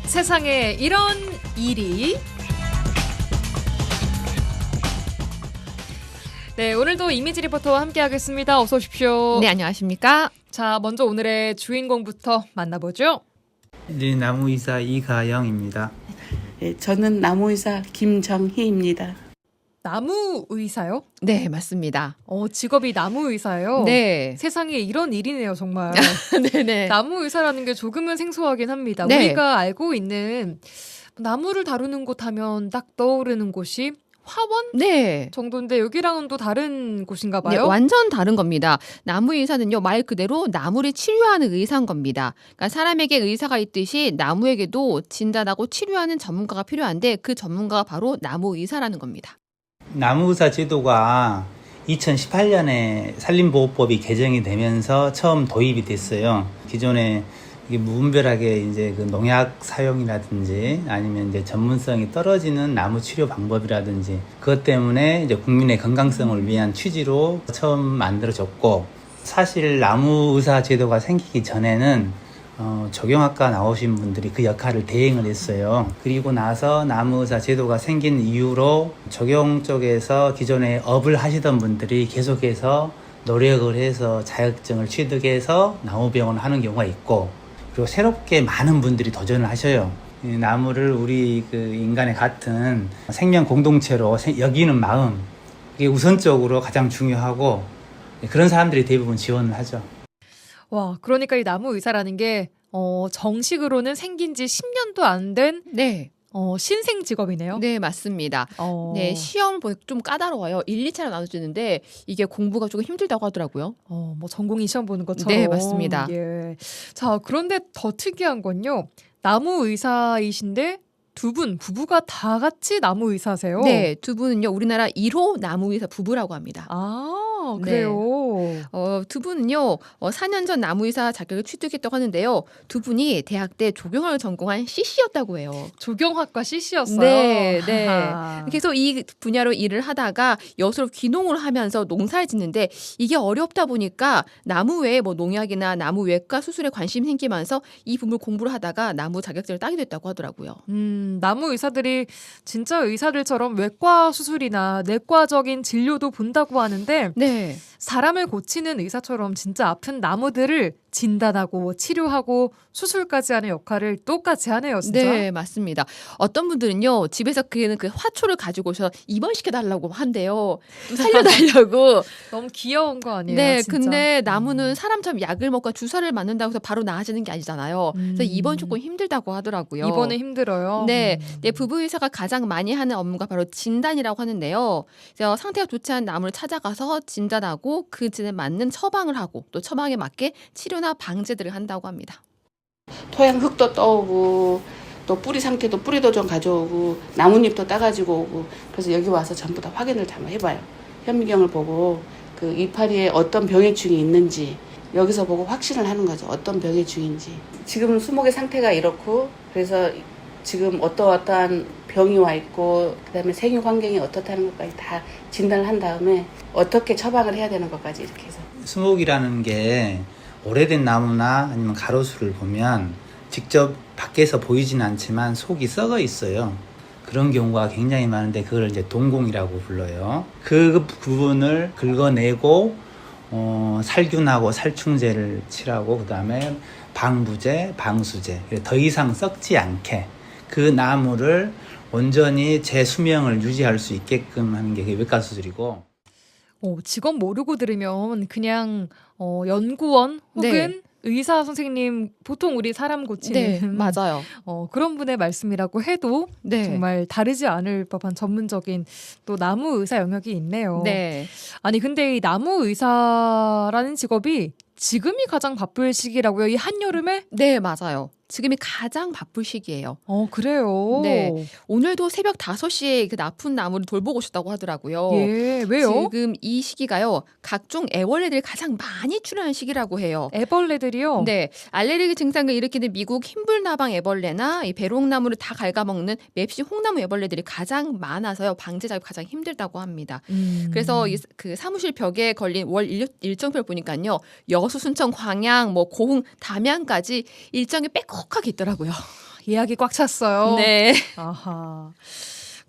세상에 이런 일이. 네, 오늘도 이미지 리포터와 함께하겠습니다. 어서 오십시오. 네, 안녕하십니까? 자, 먼저 오늘의 주인공부터 만나보죠. 네, 나무의사 이가영입니다. 네, 저는 나무의사 김정희입니다. 나무 의사요? 네, 맞습니다. 직업이 나무 의사예요. 네. 세상에 이런 일이네요, 정말. 네네. 나무 의사라는 게 조금은 생소하긴 합니다. 네. 우리가 알고 있는 나무를 다루는 곳 하면 딱 떠오르는 곳이 화원 네. 정도인데 여기랑은 또 다른 곳인가 네, 봐요. 완전 다른 겁니다. 나무 의사는요, 말 그대로 나무를 치료하는 의사인 겁니다. 그러니까 사람에게 의사가 있듯이 나무에게도 진단하고 치료하는 전문가가 필요한데 그 전문가가 바로 나무 의사라는 겁니다. 나무의사 제도가 2018년에 산림보호법이 개정이 되면서 처음 도입이 됐어요. 기존에 이게 무분별하게 이제 그 농약 사용이라든지 아니면 이제 전문성이 떨어지는 나무 치료 방법이라든지 그것 때문에 이제 국민의 건강성을 위한 취지로 처음 만들어졌고, 사실 나무의사 제도가 생기기 전에는 적용학과 나오신 분들이 그 역할을 대행을 했어요. 그리고 나서 나무의사 제도가 생긴 이후로 적용 쪽에서 기존에 업을 하시던 분들이 계속해서 노력을 해서 자격증을 취득해서 나무병원을 하는 경우가 있고, 그리고 새롭게 많은 분들이 도전을 하셔요. 이 나무를 우리 그 인간의 같은 생명 공동체로 여기는 마음, 이게 우선적으로 가장 중요하고, 그런 사람들이 대부분 지원을 하죠. 와, 그러니까 이 나무 의사라는 게 정식으로는 생긴 지 10년도 안 된 네. 신생 직업이네요. 네, 맞습니다. 네, 시험을 보니까 좀 까다로워요. 1, 2차로 나눠지는데 이게 공부가 조금 힘들다고 하더라고요. 뭐 전공이 시험 보는 것처럼. 네, 맞습니다. 예. 자, 그런데 더 특이한 건요. 나무 의사이신데 두 분 부부가 다 같이 나무 의사세요. 네, 두 분은요, 우리나라 1호 나무 의사 부부라고 합니다. 아, 네. 그래요. 두 분은요, 4년 전 나무의사 자격을 취득했다고 하는데요. 두 분이 대학 때 조경학을 전공한 CC였다고 해요. 조경학과 CC였어요. 네, 네. 하하. 계속 이 분야로 일을 하다가 여수로 귀농을 하면서 농사를 짓는데 이게 어렵다 보니까 나무 외에 뭐 농약이나 나무 외과 수술에 관심이 생기면서 이 부분을 공부를 하다가 나무 자격증을 따게 됐다고 하더라고요. 나무 의사들이 진짜 의사들처럼 외과 수술이나 내과적인 진료도 본다고 하는데 네. 사람을 고치는 의사처럼 진짜 아픈 나무들을 진단하고 치료하고 수술까지 하는 역할을 똑같이 하네요, 진짜. 네, 맞습니다. 어떤 분들은요, 집에서 그 화초를 가지고 오셔서 입원시켜달라고 한대요. 또 살려달라고. 너무 귀여운 거 아니에요, 네, 진짜. 근데 나무는 사람처럼 약을 먹고 주사를 맞는다고 해서 바로 나아지는 게 아니잖아요. 그래서 입원 조금 힘들다고 하더라고요. 입원은 힘들어요. 네, 네, 부부 의사가 가장 많이 하는 업무가 바로 진단이라고 하는데요. 그래서 상태가 좋지 않은 나무를 찾아가서 진단하고 그 진에 맞는 처방을 하고 또 처방에 맞게 치료나 방제들을 한다고 합니다. 토양 흙도 떠오고 또 뿌리 상태도 뿌리도 좀 가져오고 나뭇잎도 따가지고 오고, 그래서 여기 와서 전부 다 확인을 다 해봐요. 현미경을 보고 그 이파리에 어떤 병해충이 있는지 여기서 보고 확신을 하는 거죠. 어떤 병해충인지. 지금 수목의 상태가 이렇고, 그래서 지금 어떠한 병이 와 있고 그다음에 생육 환경이 어떻다는 것까지 다 진단을 한 다음에 어떻게 처방을 해야 되는 것까지 이렇게 해서. 수목이라는 게 오래된 나무나 아니면 가로수를 보면 직접 밖에서 보이진 않지만 속이 썩어 있어요. 그런 경우가 굉장히 많은데 그걸 이제 동공이라고 불러요. 그 부분을 긁어내고 살균하고 살충제를 칠하고 그다음에 방부제, 방수제, 더 이상 썩지 않게 그 나무를 온전히 재수명을 유지할 수 있게끔 하는 게 외과 수술이고. 직업 모르고 들으면 그냥 연구원 혹은 네. 의사 선생님, 보통 우리 사람 고치는 네, 맞아요. 그런 분의 말씀이라고 해도 네. 정말 다르지 않을 법한 전문적인 또 나무 의사 영역이 있네요. 네. 아니 근데 이 나무 의사라는 직업이 지금이 가장 바쁠 시기라고요? 이 한여름에? 네, 맞아요. 지금이 가장 바쁠 시기예요. 그래요? 네. 오늘도 새벽 5시에 그 나쁜 나무를 돌보고 오셨다고 하더라고요. 예, 왜요? 지금 이 시기가요, 각종 애벌레들이 가장 많이 출현하는 시기라고 해요. 애벌레들이요? 네, 알레르기 증상을 일으키는 미국 흰불나방 애벌레나 이 배롱나무를 다 갉아먹는 맵시 홍나무 애벌레들이 가장 많아서요, 방제 작업이 가장 힘들다고 합니다. 그래서 그 사무실 벽에 걸린 월 일정표를 보니까요, 여수, 순천, 광양, 뭐 고흥, 담양까지 일정이 빼곡하게 있더라고요. 예약이 꽉 찼어요. 네. 아하.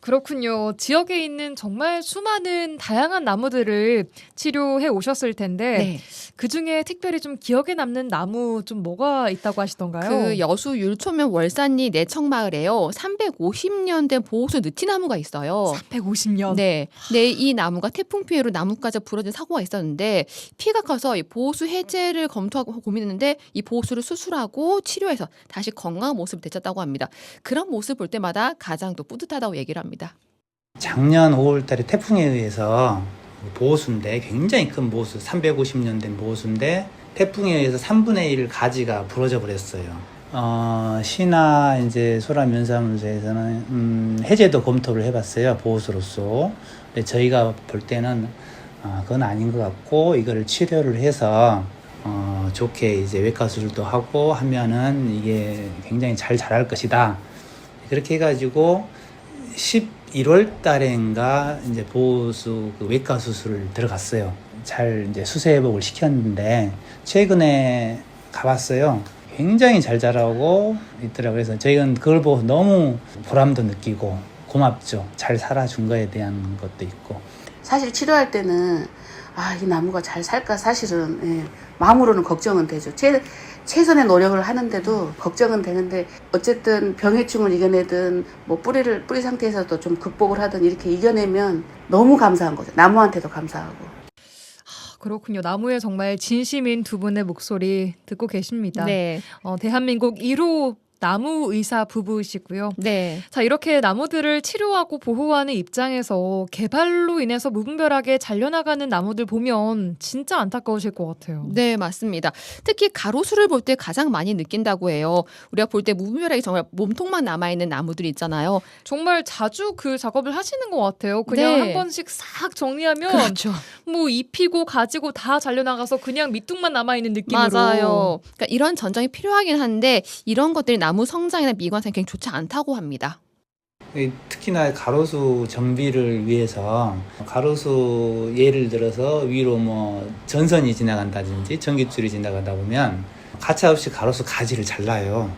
그렇군요. 지역에 있는 정말 수많은 다양한 나무들을 치료해 오셨을 텐데 네. 그중에 특별히 좀 기억에 남는 나무 좀 뭐가 있다고 하시던가요? 그 여수 율초면 월산리 내청마을에요. 350년 된 보호수 느티나무가 있어요. 350년. 네. 네, 이 나무가 태풍 피해로 나뭇가지 부러진 사고가 있었는데 피가 커서 이 보호수 해제를 검토하고 고민했는데 이 보호수를 수술하고 치료해서 다시 건강한 모습을 되찾았다고 합니다. 그런 모습 볼 때마다 가장 또 뿌듯하다고 얘기를 합니다. 작년 5월 달에 태풍에 의해서 보호수인데 굉장히 큰 보호수, 350년 된 보호수인데 태풍에 의해서 3분의 1 가지가 부러져 버렸어요. 시나 이제 소라면사무소에서는 해제도 검토를 해봤어요. 보호수로서. 근데 저희가 볼 때는 그건 아닌 것 같고 이거를 치료를 해서 좋게 이제 외과 수술도 하고 하면은 이게 굉장히 잘 자랄 것이다. 그렇게 해가지고 11월 달인가 이제 보호수 그 외과 수술을 들어갔어요. 잘 이제 수세 회복을 시켰는데 최근에 가봤어요. 굉장히 잘 자라고 있더라고요. 그래서 저희는 그걸 보고 너무 보람도 느끼고 고맙죠. 잘 살아준 거에 대한 것도 있고. 사실 치료할 때는 이 나무가 잘 살까 사실은 마음으로는 걱정은 되죠. 최선의 노력을 하는데도 걱정은 되는데 어쨌든 병해충을 이겨내든 뭐 뿌리 상태에서도 좀 극복을 하든 이렇게 이겨내면 너무 감사한 거죠. 나무한테도 감사하고. 그렇군요. 나무에 정말 진심인 두 분의 목소리 듣고 계십니다. 네. 대한민국 1호 나무 의사 부부이시고요. 네. 자, 이렇게 나무들을 치료하고 보호하는 입장에서 개발로 인해서 무분별하게 잘려나가는 나무들 보면 진짜 안타까우실 것 같아요. 네, 맞습니다. 특히 가로수를 볼 때 가장 많이 느낀다고 해요. 우리가 볼 때 무분별하게 정말 몸통만 남아있는 나무들이 있잖아요. 정말 자주 그 작업을 하시는 것 같아요. 그냥 네. 한 번씩 싹 정리하면 그렇죠. 뭐 잎이고 가지고 다 잘려나가서 그냥 밑둥만 남아있는 느낌으로. 맞아요. 그러니까 이런 전정이 필요하긴 한데 이런 것들이 나무 성장이나 미관상에 굉장히 좋지 않다고 합니다. 특히나 가로수 정비를 위해서 가로수 예를 들어서 위로 뭐 전선이 지나간다든지 전기줄이 지나가다 보면 가차없이 가로수 가지를 잘라요.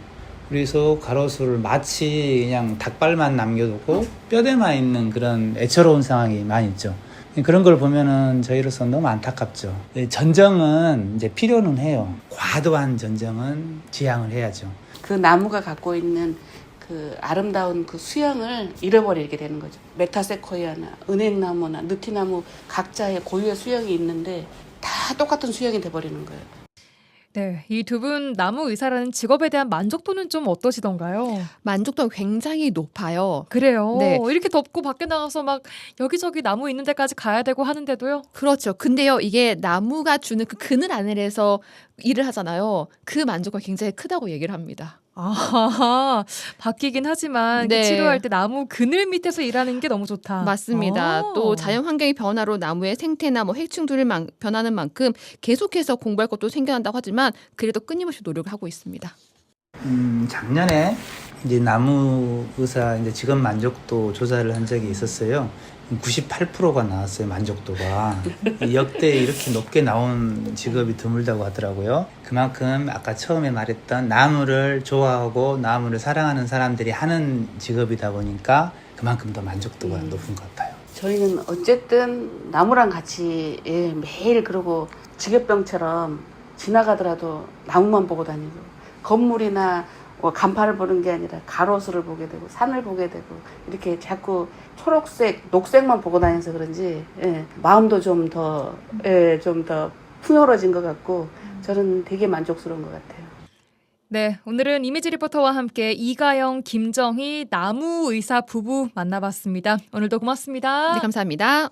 그래서 가로수를 마치 그냥 닭발만 남겨두고 뼈대만 있는 그런 애처로운 상황이 많이 있죠. 그런 걸 보면은 저희로서 너무 안타깝죠. 전정은 이제 필요는 해요. 과도한 전정은 지양을 해야죠. 그 나무가 갖고 있는 그 아름다운 그 수영을 잃어버리게 되는 거죠. 메타세코이아나 은행나무나 느티나무 각자의 고유의 수영이 있는데 다 똑같은 수영이 돼버리는 거예요. 네, 이 두 분 나무 의사라는 직업에 대한 만족도는 좀 어떠시던가요? 만족도가 굉장히 높아요. 그래요. 네. 이렇게 덥고 밖에 나가서 막 여기저기 나무 있는 데까지 가야 되고 하는데도요. 그렇죠. 근데요, 이게 나무가 주는 그 그늘 아래에서 일을 하잖아요. 그 만족도가 굉장히 크다고 얘기를 합니다. 바뀌긴 하지만 네. 그 치료할 때 나무 그늘 밑에서 일하는 게 너무 좋다. 맞습니다. 또 자연 환경의 변화로 나무의 생태나 뭐 해충들이 변하는 만큼 계속해서 공부할 것도 생겨난다고 하지만 그래도 끊임없이 노력을 하고 있습니다. 작년에 이제 나무 의사 이제 직업 만족도 조사를 한 적이 있었어요. 98%가 나왔어요, 만족도가. 역대 이렇게 높게 나온 직업이 드물다고 하더라고요. 그만큼 아까 처음에 말했던 나무를 좋아하고 나무를 사랑하는 사람들이 하는 직업이다 보니까 그만큼 더 만족도가 높은 것 같아요. 저희는 어쨌든 나무랑 같이 매일 그러고 직업병처럼 지나가더라도 나무만 보고 다니고 건물이나 간판을 보는 게 아니라 가로수를 보게 되고 산을 보게 되고 이렇게 자꾸 초록색, 녹색만 보고 다녀서 그런지 마음도 좀 더 풍요로워진 것 같고 저는 되게 만족스러운 것 같아요. 네, 오늘은 이미지 리포터와 함께 이가영, 김정희 나무 의사 부부 만나봤습니다. 오늘도 고맙습니다. 네, 감사합니다.